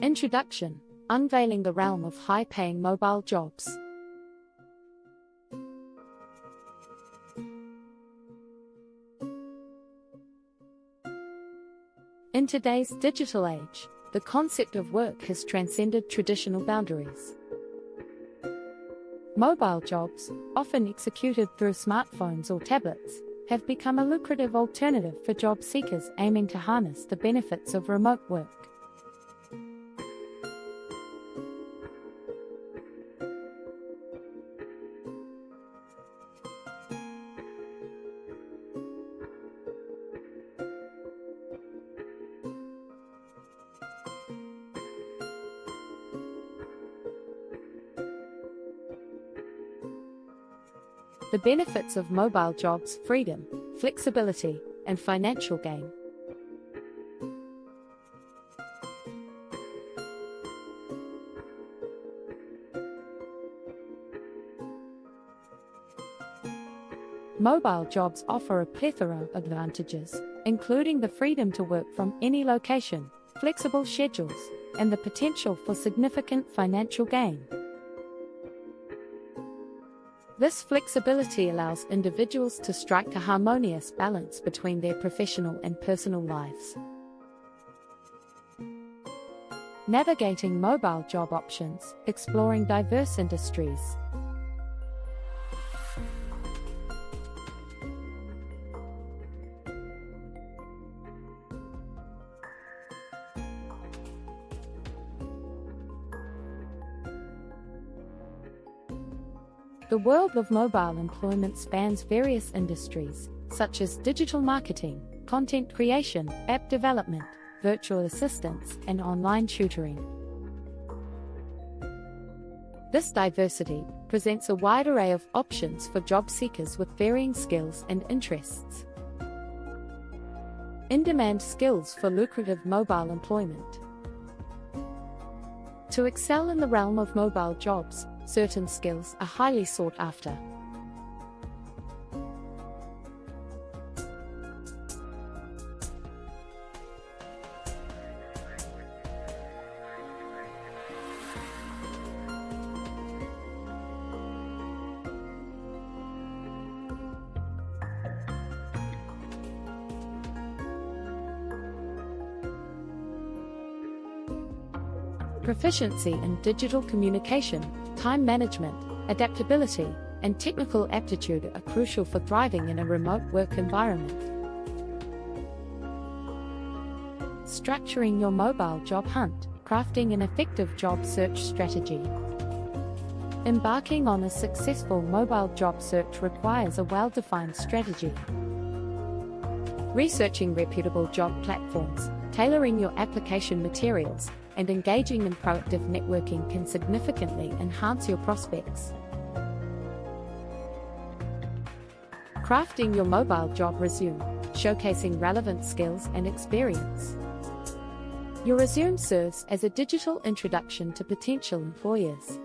Introduction: Unveiling the realm of high-paying mobile jobs. In today's digital age, the concept of work has transcended traditional boundaries. Mobile jobs, often executed through smartphones or tablets, have become a lucrative alternative for job seekers aiming to harness the benefits of remote work. The benefits of mobile jobs: freedom, flexibility, and financial gain. Mobile jobs offer a plethora of advantages, including the freedom to work from any location, flexible schedules, and the potential for significant financial gain. This flexibility allows individuals to strike a harmonious balance between their professional and personal lives. Navigating mobile job options, exploring diverse industries. The world of mobile employment spans various industries, such as digital marketing, content creation, app development, virtual assistants, and online tutoring. This diversity presents a wide array of options for job seekers with varying skills and interests. In-demand skills for lucrative mobile employment. To excel in the realm of mobile jobs, certain skills are highly sought after. Proficiency in digital communication, time management, adaptability, and technical aptitude are crucial for thriving in a remote work environment. Structuring your mobile job hunt, crafting an effective job search strategy. Embarking on a successful mobile job search requires a well-defined strategy. Researching reputable job platforms, tailoring your application materials, and engaging in proactive networking can significantly enhance your prospects. Crafting your mobile job resume, showcasing relevant skills and experience. Your resume serves as a digital introduction to potential employers.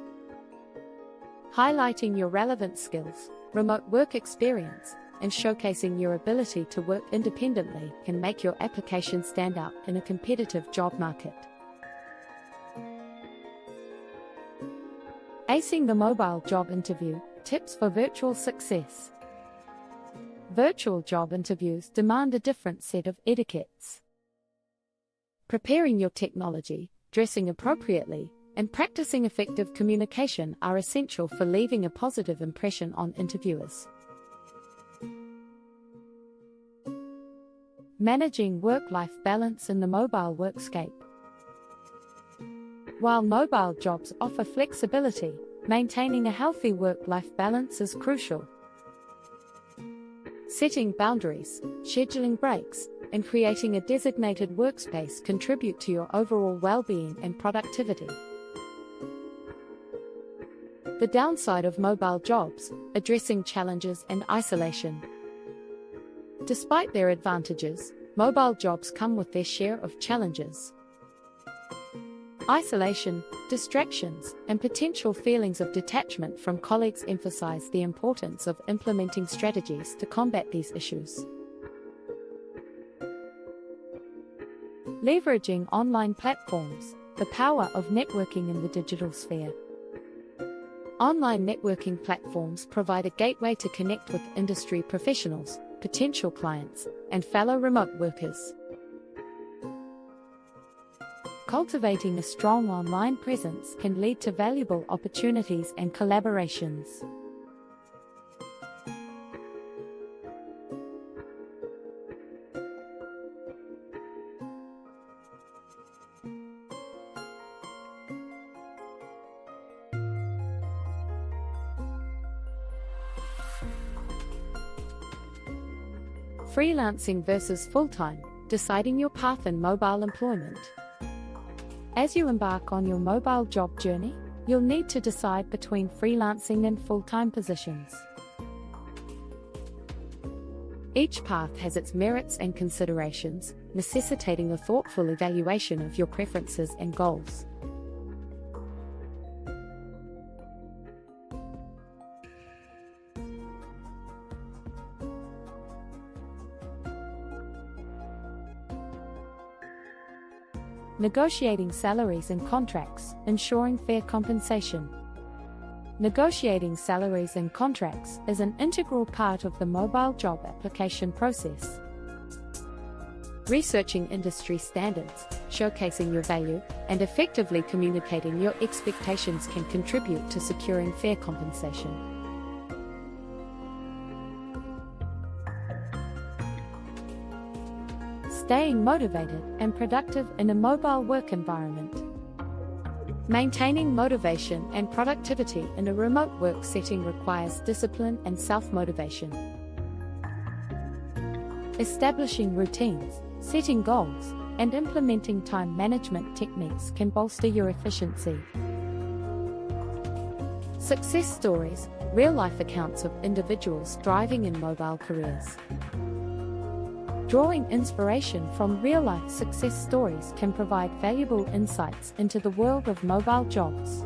Highlighting your relevant skills, remote work experience, and showcasing your ability to work independently can make your application stand out in a competitive job market. Acing the mobile job interview, tips for virtual success. Virtual job interviews demand a different set of etiquettes. Preparing your technology, dressing appropriately, and practicing effective communication are essential for leaving a positive impression on interviewers. Managing work-life balance in the mobile workscape. While mobile jobs offer flexibility, maintaining a healthy work-life balance is crucial. Setting boundaries, scheduling breaks, and creating a designated workspace contribute to your overall well-being and productivity. The downside of mobile jobs: addressing challenges and isolation. Despite their advantages, mobile jobs come with their share of challenges. Isolation, distractions, and potential feelings of detachment from colleagues emphasize the importance of implementing strategies to combat these issues. Leveraging online platforms, The power of networking in the digital sphere. Online networking platforms provide a gateway to connect with industry professionals, potential clients, and fellow remote workers. Cultivating a strong online presence can lead to valuable opportunities and collaborations. Freelancing versus full-time, deciding your path in mobile employment. As you embark on your mobile job journey, you'll need to decide between freelancing and full-time positions. Each path has its merits and considerations, necessitating a thoughtful evaluation of your preferences and goals. Negotiating salaries and contracts, ensuring fair compensation. Negotiating salaries and contracts is an integral part of the mobile job application process. Researching industry standards, showcasing your value, and effectively communicating your expectations can contribute to securing fair compensation. Staying motivated and productive in a mobile work environment. Maintaining motivation and productivity in a remote work setting requires discipline and self-motivation. Establishing routines, setting goals, and implementing time management techniques can bolster your efficiency. Success stories, real-life accounts of individuals thriving in mobile careers. Drawing inspiration from real-life success stories can provide valuable insights into the world of mobile jobs.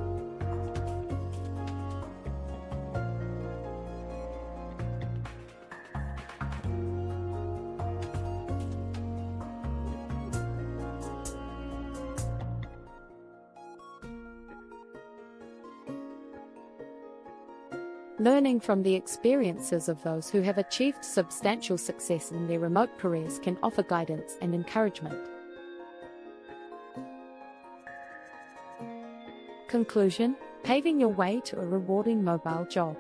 Learning from the experiences of those who have achieved substantial success in their remote careers can offer guidance and encouragement. Conclusion: paving your way to a rewarding mobile job.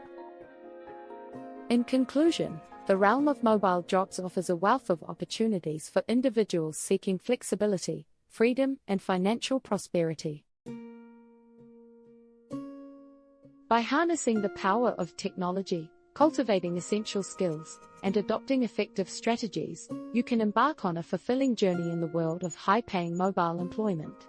In conclusion, the realm of mobile jobs offers a wealth of opportunities for individuals seeking flexibility, freedom, and financial prosperity. By harnessing the power of technology, cultivating essential skills, and adopting effective strategies, you can embark on a fulfilling journey in the world of high-paying mobile employment.